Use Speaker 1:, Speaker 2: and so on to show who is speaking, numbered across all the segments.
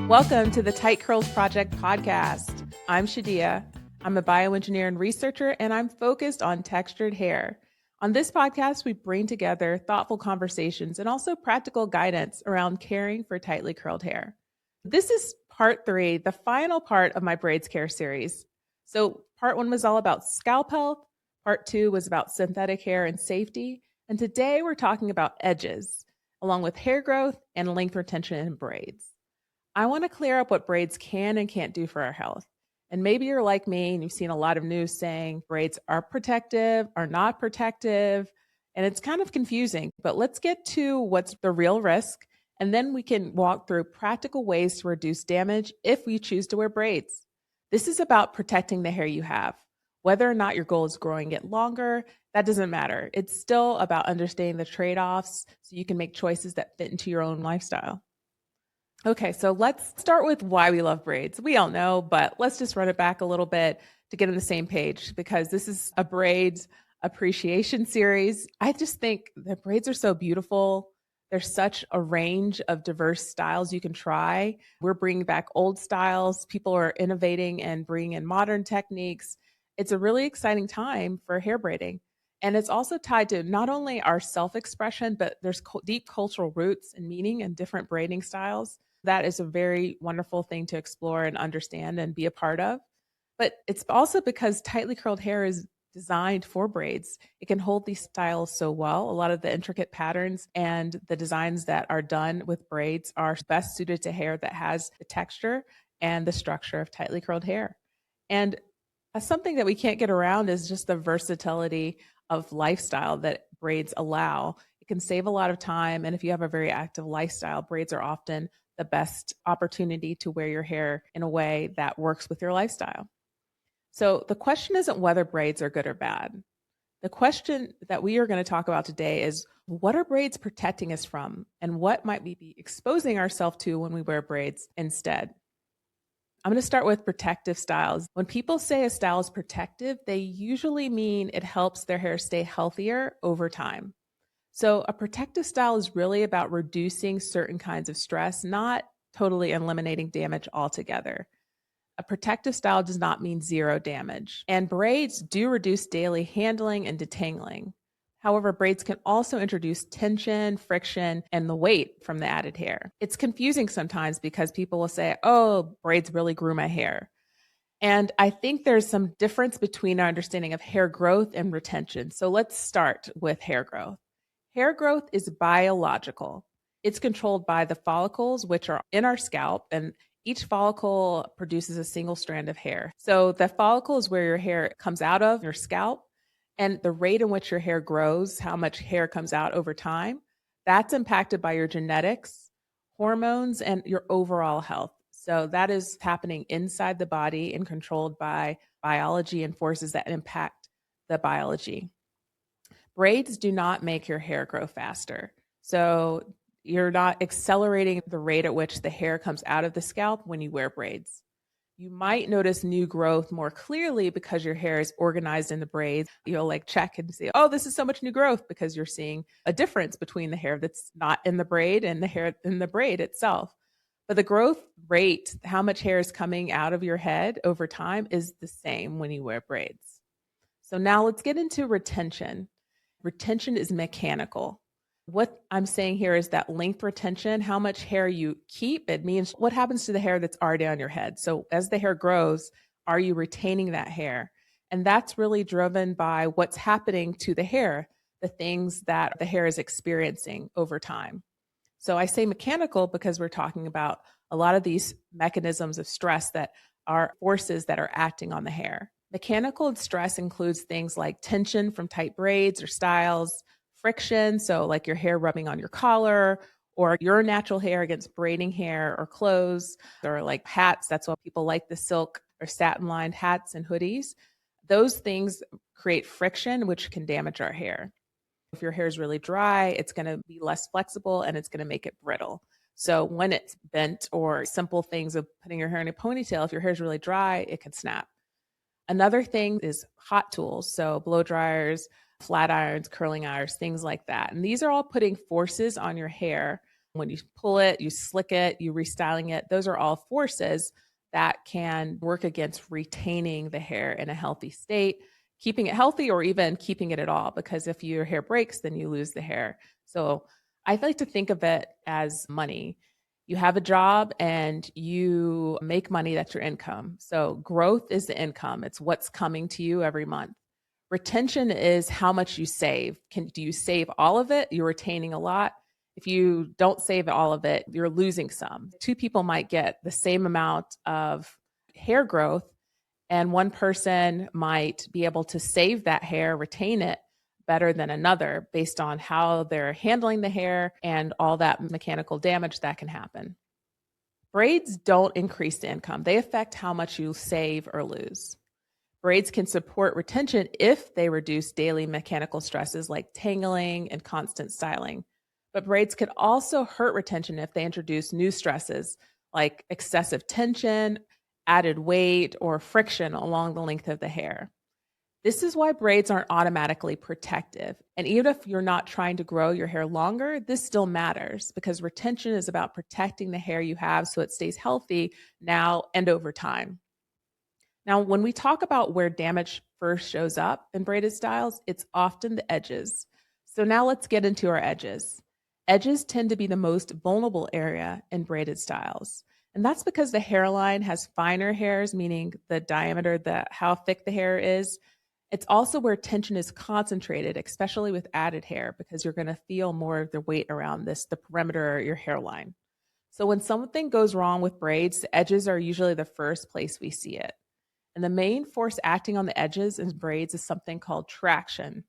Speaker 1: Welcome to the Tight Curls Project podcast. I'm Shadia. I'm a bioengineer and researcher, and I'm focused on textured hair. On this podcast, we bring together thoughtful conversations and also practical guidance around caring for tightly curled hair. This is part 3, the final part of my Braids Care Series. So part 1 was all about scalp health. Part 2 was about synthetic hair and safety. And today we're talking about edges, along with hair growth and length retention in braids. I want to clear up what braids can and can't do for our health. And maybe you're like me and you've seen a lot of news saying braids are protective, are not protective, and it's kind of confusing. But let's get to what's the real risk, and then we can walk through practical ways to reduce damage if we choose to wear braids. This is about protecting the hair you have. Whether or not your goal is growing it longer, that doesn't matter. It's still about understanding the trade-offs so you can make choices that fit into your own lifestyle. Okay, so let's start with why we love braids. We all know, but let's just run it back a little bit to get on the same page because this is a braids appreciation series. I just think the braids are so beautiful. There's such a range of diverse styles you can try. We're bringing back old styles. People are innovating and bringing in modern techniques. It's a really exciting time for hair braiding. And it's also tied to not only our self-expression, but there's deep cultural roots and meaning in different braiding styles. That is a very wonderful thing to explore and understand and be a part of. But it's also because tightly curled hair is designed for braids. It can hold these styles so well. A lot of the intricate patterns and the designs that are done with braids are best suited to hair that has the texture and the structure of tightly curled hair. And something that we can't get around is just the versatility of lifestyle that braids allow. It can save a lot of time. And if you have a very active lifestyle, braids are often the best opportunity to wear your hair in a way that works with your lifestyle. So the question isn't whether braids are good or bad. The question that we are going to talk about today is, what are braids protecting us from? And what might we be exposing ourselves to when we wear braids instead? I'm going to start with protective styles. When people say a style is protective, they usually mean it helps their hair stay healthier over time. So a protective style is really about reducing certain kinds of stress, not totally eliminating damage altogether. A protective style does not mean zero damage. And braids do reduce daily handling and detangling. However, braids can also introduce tension, friction, and the weight from the added hair. It's confusing sometimes because people will say, oh, braids really grew my hair. And I think there's some difference between our understanding of hair growth and retention. So let's start with hair growth. Hair growth is biological. It's controlled by the follicles, which are in our scalp, and each follicle produces a single strand of hair. So the follicle is where your hair comes out of your scalp, and the rate in which your hair grows, how much hair comes out over time, that's impacted by your genetics, hormones, and your overall health. So that is happening inside the body and controlled by biology and forces that impact the biology. Braids do not make your hair grow faster. So you're not accelerating the rate at which the hair comes out of the scalp when you wear braids. You might notice new growth more clearly because your hair is organized in the braids. You'll check and say, oh, this is so much new growth, because you're seeing a difference between the hair that's not in the braid and the hair in the braid itself. But the growth rate, how much hair is coming out of your head over time, is the same when you wear braids. So now let's get into retention. Retention is mechanical. What I'm saying here is that length retention, how much hair you keep, it means what happens to the hair that's already on your head. So as the hair grows, are you retaining that hair? And that's really driven by what's happening to the hair, the things that the hair is experiencing over time. So I say mechanical because we're talking about a lot of these mechanisms of stress that are forces that are acting on the hair. Mechanical stress includes things like tension from tight braids or styles, friction, so like your hair rubbing on your collar, or your natural hair against braiding hair or clothes, or like hats. That's why people like the silk or satin lined hats and hoodies. Those things create friction, which can damage our hair. If your hair is really dry, it's going to be less flexible and it's going to make it brittle. So when it's bent, or simple things of putting your hair in a ponytail, if your hair is really dry, it can snap. Another thing is hot tools. So blow dryers, flat irons, curling irons, things like that. And these are all putting forces on your hair When you pull it, you slick it, you restyling it, those are all forces that can work against retaining the hair in a healthy state, keeping it healthy, or even keeping it at all. Because if your hair breaks, then you lose the hair. So I like to think of it as money. You have a job and you make money, that's your income. So growth is the income, it's what's coming to you every month. Retention is how much you save. Do you save all of it? You're retaining a lot. If you don't save all of it, you're losing some. Two people might get the same amount of hair growth, and one person might be able to save that hair, retain it better than another based on how they're handling the hair and all that mechanical damage that can happen. Braids don't increase the income. They affect how much you save or lose. Braids can support retention if they reduce daily mechanical stresses like tangling and constant styling. But braids could also hurt retention if they introduce new stresses like excessive tension, added weight, or friction along the length of the hair. This is why braids aren't automatically protective. And even if you're not trying to grow your hair longer, this still matters because retention is about protecting the hair you have so it stays healthy now and over time. Now, when we talk about where damage first shows up in braided styles, it's often the edges. So now let's get into our edges. Edges tend to be the most vulnerable area in braided styles. And that's because the hairline has finer hairs, meaning the diameter, how thick the hair is. It's also where tension is concentrated, especially with added hair, because you're going to feel more of the weight around the perimeter of your hairline. So when something goes wrong with braids, the edges are usually the first place we see it. And the main force acting on the edges in braids is something called traction.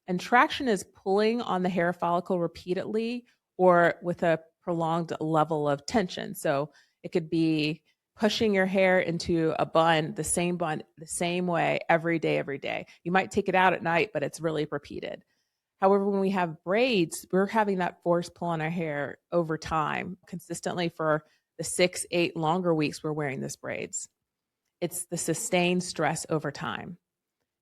Speaker 1: And traction is pulling on the hair follicle repeatedly or with a prolonged level of tension. So it could be pushing your hair into a bun, the same way every day. You might take it out at night, but it's really repeated. However, when we have braids, we're having that force pull on our hair over time, consistently for the 6-8 longer weeks we're wearing this braids. It's the sustained stress over time.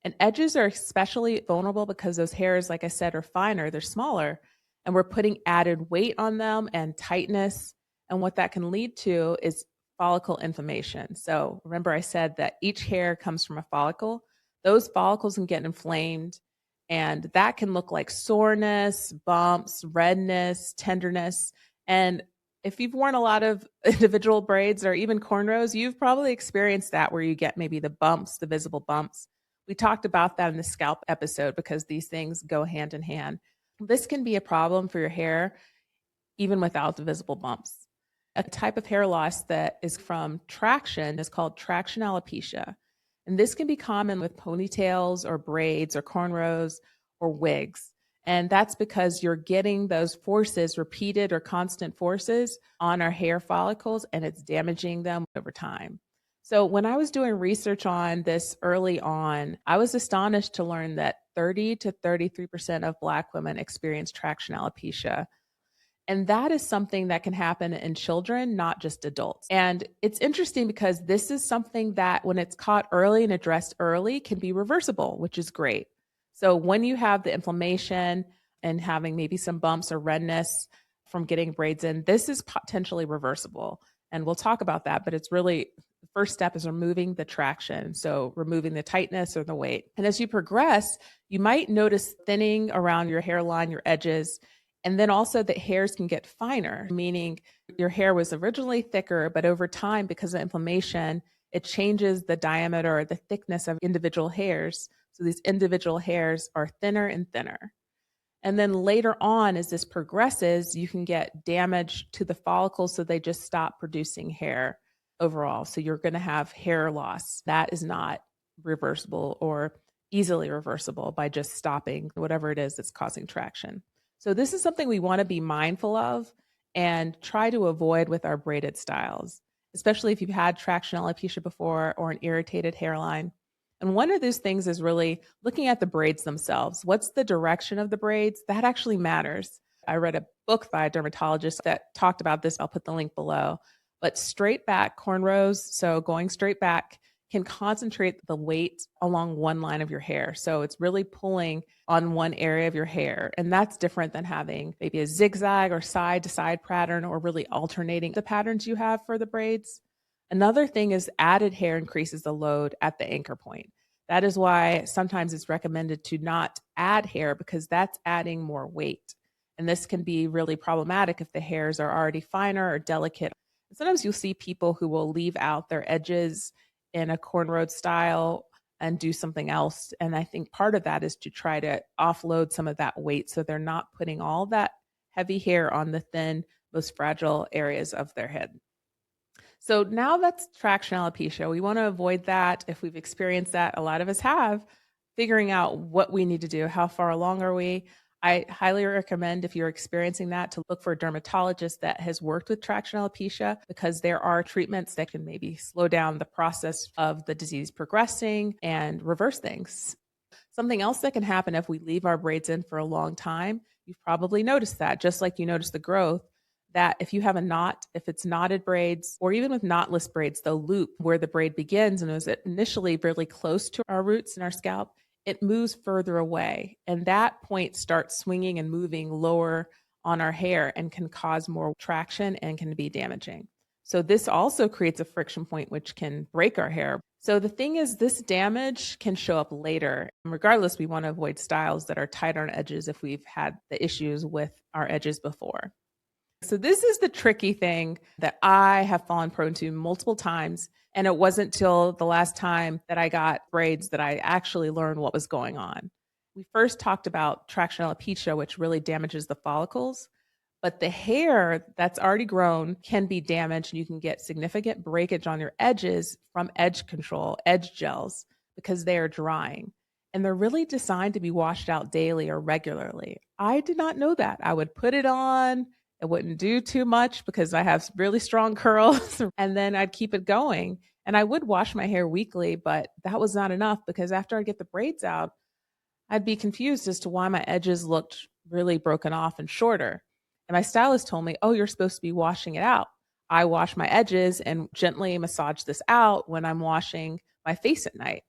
Speaker 1: And edges are especially vulnerable because those hairs, like I said, are finer, they're smaller, and we're putting added weight on them and tightness. And what that can lead to is follicle inflammation. So remember I said that each hair comes from a follicle. Those follicles can get inflamed, and that can look like soreness, bumps, redness, tenderness. And if you've worn a lot of individual braids or even cornrows, you've probably experienced that where you get maybe the bumps, the visible bumps. We talked about that in the scalp episode because these things go hand in hand. This can be a problem for your hair even without the visible bumps. A type of hair loss that is from traction is called traction alopecia. And this can be common with ponytails or braids or cornrows or wigs. And that's because you're getting those forces, repeated or constant forces on our hair follicles, and it's damaging them over time. So when I was doing research on this early on, I was astonished to learn that 30 to 33% of Black women experience traction alopecia. And that is something that can happen in children, not just adults. And it's interesting because this is something that when it's caught early and addressed early can be reversible, which is great. So when you have the inflammation and having maybe some bumps or redness from getting braids in, this is potentially reversible. And we'll talk about that, but it's really the first step is removing the traction. So removing the tightness or the weight. And as you progress, you might notice thinning around your hairline, your edges. And then also the hairs can get finer, meaning your hair was originally thicker, but over time, because of inflammation, it changes the diameter or the thickness of individual hairs. So these individual hairs are thinner and thinner. And then later on, as this progresses, you can get damage to the follicles, so they just stop producing hair overall. So you're going to have hair loss. That is not reversible or easily reversible by just stopping whatever it is that's causing traction. So this is something we want to be mindful of and try to avoid with our braided styles, especially if you've had traction alopecia before or an irritated hairline. And one of those things is really looking at the braids themselves. What's the direction of the braids? That actually matters. I read a book by a dermatologist that talked about this. I'll put the link below. But straight back cornrows, so going straight back, can concentrate the weight along one line of your hair. So it's really pulling on one area of your hair. And that's different than having maybe a zigzag or side to side pattern, or really alternating the patterns you have for the braids. Another thing is added hair increases the load at the anchor point. That is why sometimes it's recommended to not add hair, because that's adding more weight. And this can be really problematic if the hairs are already finer or delicate. Sometimes you'll see people who will leave out their edges in a cornrowed style and do something else. And I think part of that is to try to offload some of that weight so they're not putting all that heavy hair on the thin, most fragile areas of their head. So now that's traction alopecia. We want to avoid that. If we've experienced that, a lot of us have, figuring out what we need to do. How far along are we? I highly recommend, if you're experiencing that, to look for a dermatologist that has worked with traction alopecia, because there are treatments that can maybe slow down the process of the disease progressing and reverse things. Something else that can happen if we leave our braids in for a long time, you've probably noticed that, just like you notice the growth, that if you have a knot, if it's knotted braids, or even with knotless braids, the loop where the braid begins and is initially really close to our roots and our scalp, it moves further away. And that point starts swinging and moving lower on our hair and can cause more traction and can be damaging. So this also creates a friction point, which can break our hair. So the thing is, this damage can show up later. Regardless, we want to avoid styles that are tight on edges if we've had the issues with our edges before. So this is the tricky thing that I have fallen prone to multiple times. And it wasn't till the last time that I got braids that I actually learned what was going on. We first talked about traction alopecia, which really damages the follicles, but the hair that's already grown can be damaged, and you can get significant breakage on your edges from edge control, edge gels, because they are drying. And they're really designed to be washed out daily or regularly. I did not know that. I would put it on, it wouldn't do too much because I have really strong curls, and then I'd keep it going. And I would wash my hair weekly, but that was not enough, because after I get the braids out, I'd be confused as to why my edges looked really broken off and shorter. And my stylist told me, oh, you're supposed to be washing it out. I wash my edges and gently massage this out when I'm washing my face at night.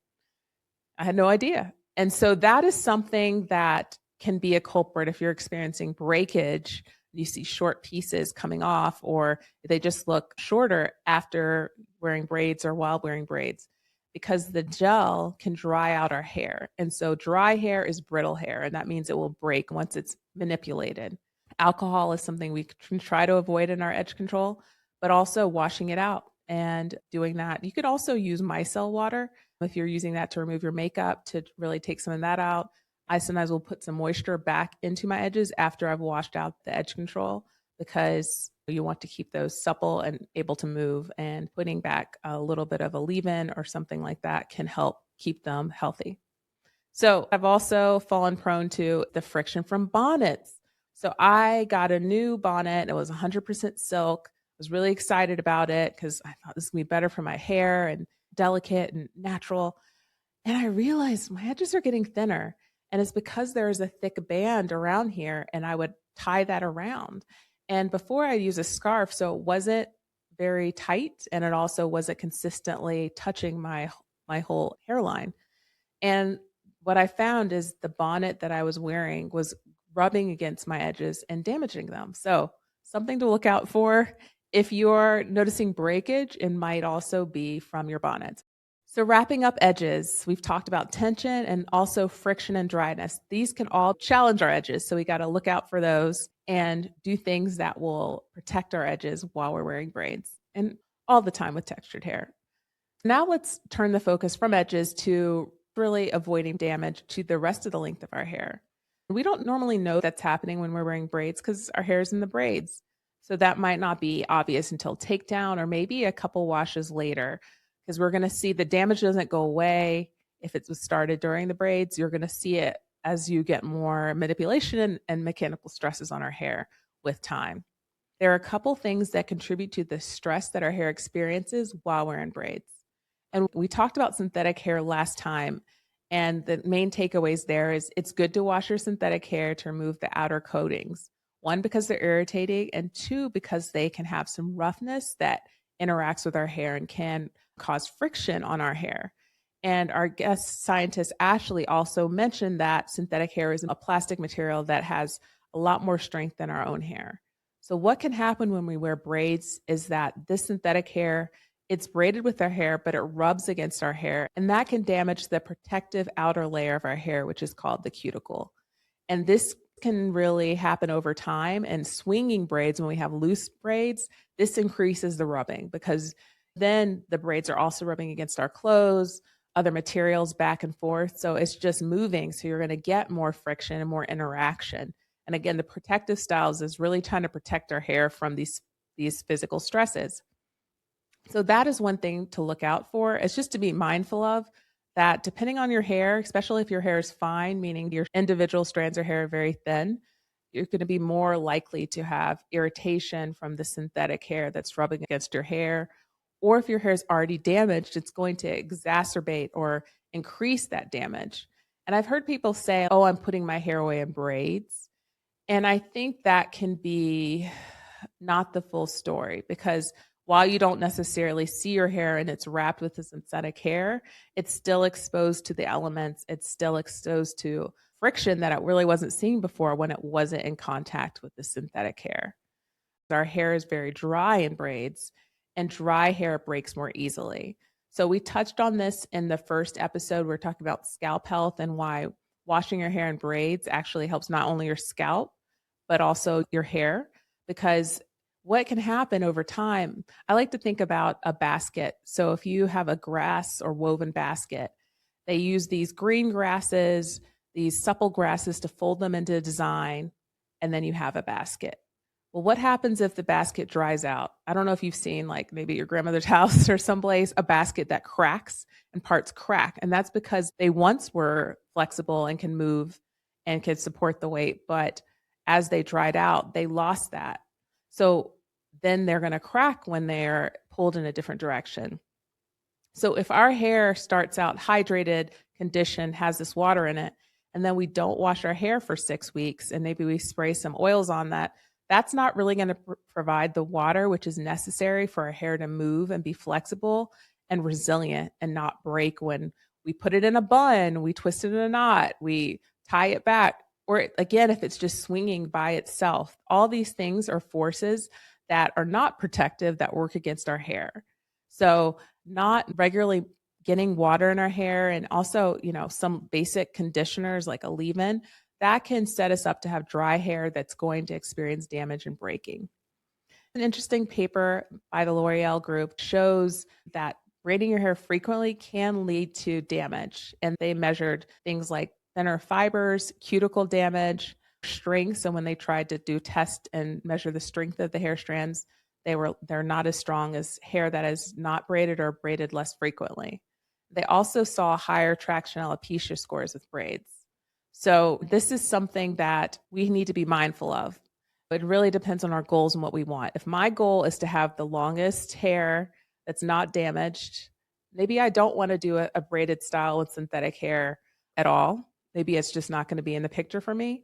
Speaker 1: I had no idea. And so that is something that can be a culprit if you're experiencing breakage. You see short pieces coming off, or they just look shorter after wearing braids or while wearing braids, because the gel can dry out our hair. And so dry hair is brittle hair, and that means it will break once it's manipulated. Alcohol is something we can try to avoid in our edge control, but also washing it out and doing that. You could also use micelle water if you're using that to remove your makeup, to really take some of that out. I sometimes will put some moisture back into my edges after I've washed out the edge control, because you want to keep those supple and able to move, and putting back a little bit of a leave-in or something like that can help keep them healthy. So I've also fallen prone to the friction from bonnets. So I got a new bonnet. It was 100% silk. I was really excited about it because I thought this would be better for my hair and delicate and natural. And I realized my edges are getting thinner. And it's because there is a thick band around here, and I would tie that around. And before I use a scarf, so it wasn't very tight, and it also wasn't consistently touching my whole hairline. And what I found is the bonnet that I was wearing was rubbing against my edges and damaging them. So something to look out for. If you're noticing breakage, it might also be from your bonnet. So wrapping up edges, we've talked about tension and also friction and dryness. These can all challenge our edges. So we got to look out for those and do things that will protect our edges while we're wearing braids, and all the time with textured hair. Now let's turn the focus from edges to really avoiding damage to the rest of the length of our hair. We don't normally know that's happening when we're wearing braids because our hair is in the braids. So that might not be obvious until takedown, or maybe a couple washes later, because we're going to see the damage doesn't go away. If it was started during the braids, you're going to see it as you get more manipulation and mechanical stresses on our hair with time. There are a couple things that contribute to the stress that our hair experiences while we're in braids. And we talked about synthetic hair last time. And the main takeaways there is it's good to wash your synthetic hair to remove the outer coatings. One, because they're irritating, and two, because they can have some roughness that interacts with our hair and can cause friction on our hair. And our guest scientist Ashley also mentioned that synthetic hair is a plastic material that has a lot more strength than our own hair. So what can happen when we wear braids is that this synthetic hair, it's braided with our hair, but it rubs against our hair, and that can damage the protective outer layer of our hair, which is called the cuticle. And this can really happen over time. And swinging braids, when we have loose braids, this increases the rubbing because then the braids are also rubbing against our clothes, other materials back and forth. So it's just moving. So you're going to get more friction and more interaction. And again, the protective styles is really trying to protect our hair from these physical stresses. So that is one thing to look out for. It's just to be mindful of that depending on your hair, especially if your hair is fine, meaning your individual strands of hair are very thin, you're going to be more likely to have irritation from the synthetic hair that's rubbing against your hair. Or if your hair is already damaged, it's going to exacerbate or increase that damage. And I've heard people say, oh, I'm putting my hair away in braids. And I think that can be not the full story because while you don't necessarily see your hair and it's wrapped with the synthetic hair, it's still exposed to the elements. It's still exposed to friction that it really wasn't seeing before when it wasn't in contact with the synthetic hair. Our hair is very dry in braids, and dry hair breaks more easily. So we touched on this in the first episode. We're talking about scalp health and why washing your hair in braids actually helps not only your scalp, but also your hair, because what can happen over time, I like to think about a basket. So if you have a grass or woven basket, they use these green grasses, these supple grasses to fold them into a design, and then you have a basket. Well, what happens if the basket dries out? I don't know if you've seen like maybe your grandmother's house or someplace, a basket that cracks and parts crack. And that's because they once were flexible and can move and could support the weight. But as they dried out, they lost that. So then they're going to crack when they're pulled in a different direction. So if our hair starts out hydrated, conditioned, has this water in it, and then we don't wash our hair for 6 weeks, and maybe we spray some oils on that, that's not really going to provide the water which is necessary for our hair to move and be flexible and resilient and not break when we put it in a bun, we twist it in a knot, we tie it back, or again, if it's just swinging by itself. All these things are forces that are not protective that work against our hair. So not regularly getting water in our hair, and also, some basic conditioners like a leave-in, that can set us up to have dry hair that's going to experience damage and breaking. An interesting paper by the L'Oreal group shows that braiding your hair frequently can lead to damage. And they measured things like thinner fibers, cuticle damage, strength. So when they tried to do test and measure the strength of the hair strands, they're not as strong as hair that is not braided or braided less frequently. They also saw higher traction alopecia scores with braids. So this is something that we need to be mindful of. It really depends on our goals and what we want. If my goal is to have the longest hair that's not damaged, maybe I don't want to do a braided style with synthetic hair at all. Maybe it's just not going to be in the picture for me.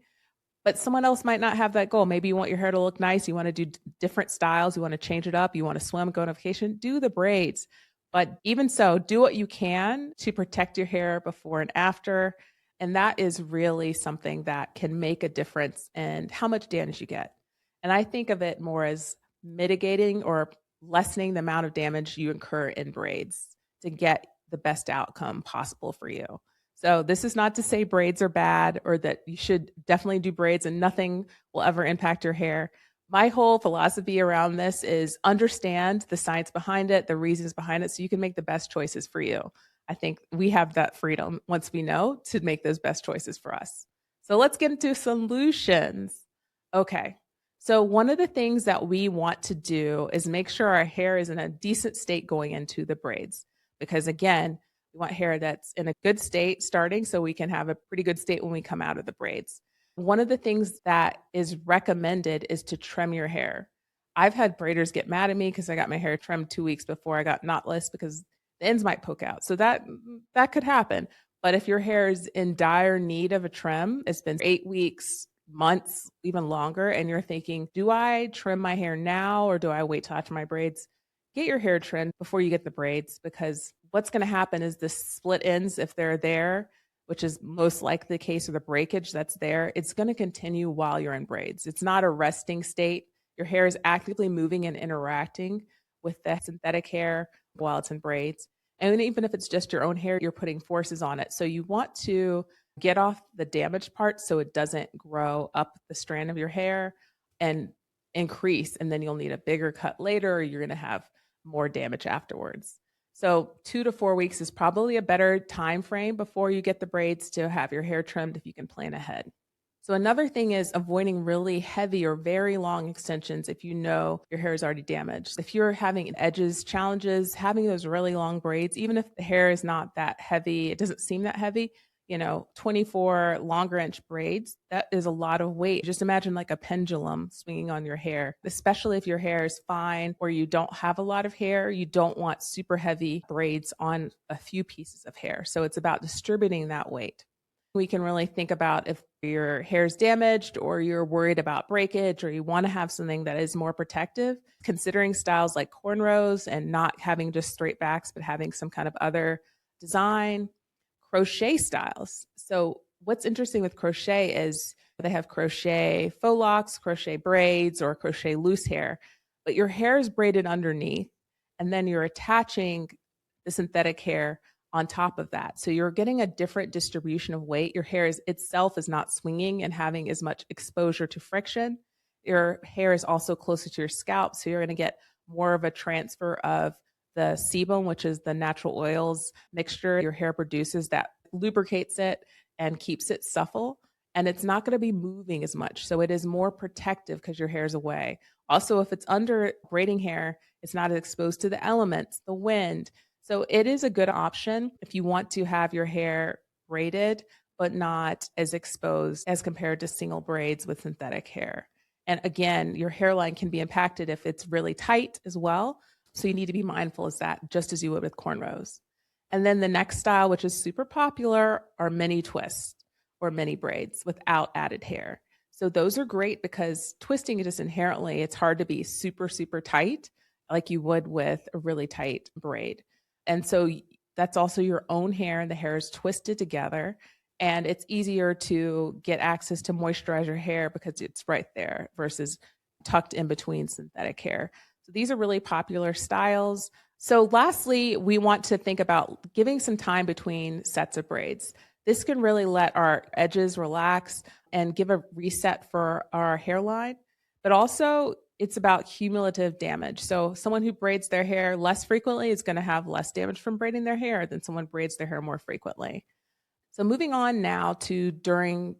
Speaker 1: But someone else might not have that goal. Maybe you want your hair to look nice. You want to do different styles. You want to change it up. You want to swim, go on vacation, do the braids. But even so, do what you can to protect your hair before and after. And that is really something that can make a difference in how much damage you get. And I think of it more as mitigating or lessening the amount of damage you incur in braids to get the best outcome possible for you. So this is not to say braids are bad or that you should definitely do braids and nothing will ever impact your hair. My whole philosophy around this is understand the science behind it, the reasons behind it, so you can make the best choices for you. I think we have that freedom once we know to make those best choices for us. So let's get into solutions. Okay. So one of the things that we want to do is make sure our hair is in a decent state going into the braids. Because again, we want hair that's in a good state starting so we can have a pretty good state when we come out of the braids. One of the things that is recommended is to trim your hair. I've had braiders get mad at me because I got my hair trimmed 2 weeks before I got knotless because the ends might poke out. So that could happen. But if your hair is in dire need of a trim, it's been 8 weeks, months, even longer, and you're thinking, do I trim my hair now or do I wait till after my braids? get your hair trimmed before you get the braids, because what's going to happen is the split ends, if they're there, which is most likely the case, or the breakage that's there, it's going to continue while you're in braids. It's not a resting state. Your hair is actively moving and interacting with the synthetic hair while it's in braids. And even if it's just your own hair, you're putting forces on it. So you want to get off the damaged part so it doesn't grow up the strand of your hair and increase. And then you'll need a bigger cut later, or you're going to have more damage afterwards. So 2 to 4 weeks is probably a better time frame before you get the braids to have your hair trimmed if you can plan ahead. So another thing is avoiding really heavy or very long extensions if you know your hair is already damaged. If you're having edges challenges, having those really long braids, even if the hair is not that heavy, it doesn't seem that heavy, 24 longer inch braids, that is a lot of weight. Just imagine like a pendulum swinging on your hair, especially if your hair is fine or you don't have a lot of hair. You don't want super heavy braids on a few pieces of hair. So it's about distributing that weight. We can really think about if your hair is damaged or you're worried about breakage or you want to have something that is more protective, considering styles like cornrows and not having just straight backs, but having some kind of other design. Crochet styles. So what's interesting with crochet is they have crochet faux locks, crochet braids, or crochet loose hair, but your hair is braided underneath, and then you're attaching the synthetic hair on top of that. So you're getting a different distribution of weight. Your hair itself is not swinging and having as much exposure to friction. Your hair is also closer to your scalp, so you're going to get more of a transfer of the sebum, which is the natural oils mixture your hair produces that lubricates it and keeps it supple. And it's not going to be moving as much. So it is more protective because your hair is away. Also, if it's under braiding hair, it's not exposed to the elements, the wind. So it is a good option if you want to have your hair braided, but not as exposed as compared to single braids with synthetic hair. And again, your hairline can be impacted if it's really tight as well. So you need to be mindful of that, just as you would with cornrows. And then the next style, which is super popular, are mini twists or mini braids without added hair. So those are great because twisting is just inherently, it's hard to be super, super tight like you would with a really tight braid. And so that's also your own hair, and the hair is twisted together. And it's easier to get access to moisturize your hair because it's right there versus tucked in between synthetic hair. So these are really popular styles. So lastly, we want to think about giving some time between sets of braids. This can really let our edges relax and give a reset for our hairline, but also it's about cumulative damage. So someone who braids their hair less frequently is going to have less damage from braiding their hair than someone braids their hair more frequently. So moving on now to during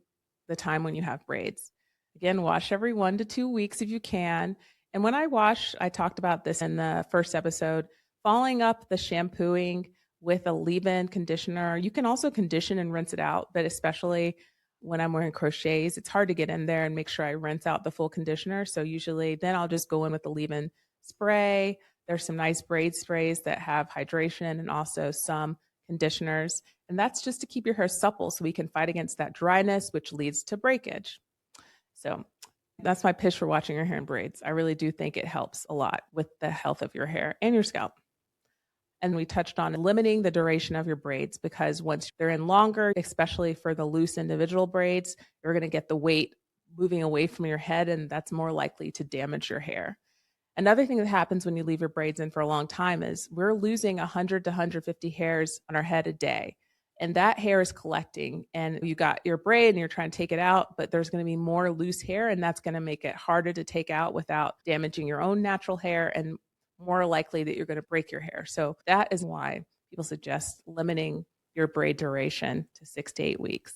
Speaker 1: the time when you have braids. Again, wash every 1 to 2 weeks if you can. And when I wash, I talked about this in the first episode, following up the shampooing with a leave-in conditioner. You can also condition and rinse it out, but especially when I'm wearing crochets, it's hard to get in there and make sure I rinse out the full conditioner. So usually then I'll just go in with the leave-in spray. There's some nice braid sprays that have hydration and also some conditioners. And that's just to keep your hair supple so we can fight against that dryness, which leads to breakage. So that's my pitch for watching your hair in braids. I really do think it helps a lot with the health of your hair and your scalp. And we touched on limiting the duration of your braids because once they're in longer, especially for the loose individual braids, you're going to get the weight moving away from your head, and that's more likely to damage your hair. Another thing that happens when you leave your braids in for a long time is we're losing 100 to 150 hairs on our head a day. And that hair is collecting, and you got your braid and you're trying to take it out, but there's going to be more loose hair, and that's going to make it harder to take out without damaging your own natural hair and more likely that you're going to break your hair. So that is why people suggest limiting your braid duration to 6 to 8 weeks.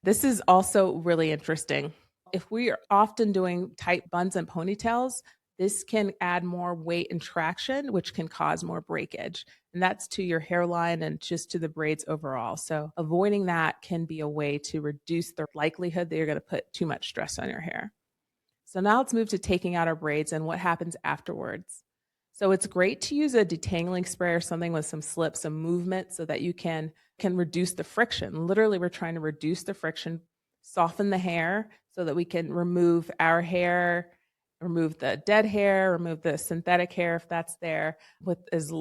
Speaker 1: This is also really interesting. If we are often doing tight buns and ponytails, this can add more weight and traction, which can cause more breakage. And that's to your hairline and just to the braids overall. So avoiding that can be a way to reduce the likelihood that you're going to put too much stress on your hair. So now let's move to taking out our braids and what happens afterwards. So it's great to use a detangling spray or something with some slip, some movement so that you can reduce the friction. Literally, we're trying to reduce the friction, soften the hair so that we can remove our hair remove the dead hair, remove the synthetic hair if that's there, with as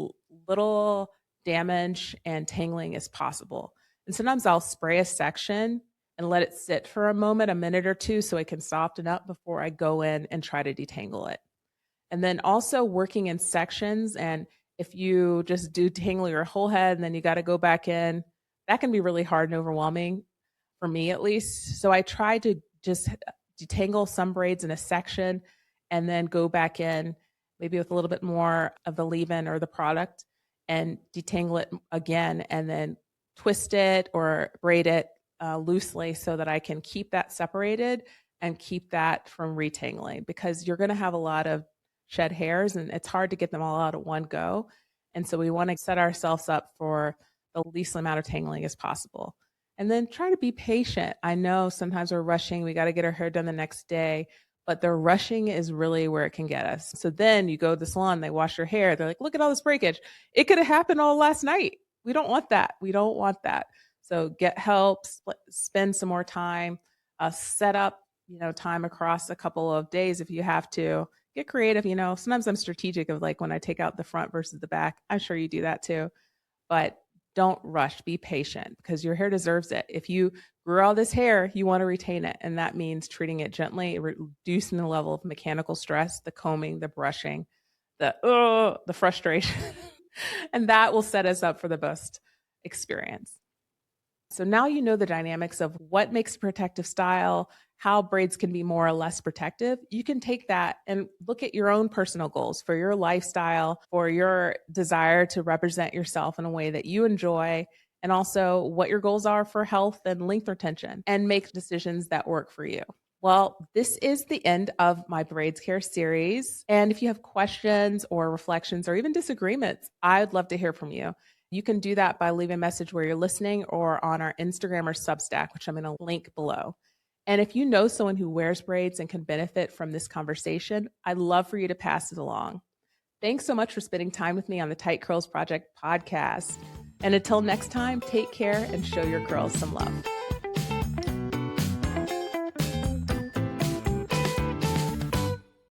Speaker 1: little damage and tangling as possible. And sometimes I'll spray a section and let it sit for a moment, a minute or two, so it can soften up before I go in and try to detangle it. And then also working in sections. And if you just do tangle your whole head and then you got to go back in, that can be really hard and overwhelming for me at least. So I try to just detangle some braids in a section and then go back in maybe with a little bit more of the leave-in or the product and detangle it again and then twist it or braid it loosely so that I can keep that separated and keep that from retangling, because you're going to have a lot of shed hairs and it's hard to get them all out at one go. And so we want to set ourselves up for the least amount of tangling as possible. And then try to be patient. I know sometimes we're rushing, we got to get our hair done the next day, but the rushing is really where it can get us. So then you go to the salon, they wash your hair, they're like, look at all this breakage. It could have happened all last night. We don't want that. We don't want that. So get help, spend some more time, set up, time across a couple of days if you have to. Get creative. Sometimes I'm strategic of like when I take out the front versus the back. I'm sure you do that too, but don't rush. Be patient because your hair deserves it. If you grew all this hair, you want to retain it. And that means treating it gently, reducing the level of mechanical stress, the combing, the brushing, the frustration. And that will set us up for the best experience. So now you know the dynamics of what makes a protective style, how braids can be more or less protective. You can take that and look at your own personal goals for your lifestyle, for your desire to represent yourself in a way that you enjoy, and also what your goals are for health and length retention, and make decisions that work for you. Well, this is the end of my Braids Care series. And if you have questions or reflections or even disagreements, I'd love to hear from you. You can do that by leaving a message where you're listening or on our Instagram or Substack, which I'm going to link below. And if you know someone who wears braids and can benefit from this conversation, I'd love for you to pass it along. Thanks so much for spending time with me on the Tight Curls Project podcast. And until next time, take care and show your curls some love.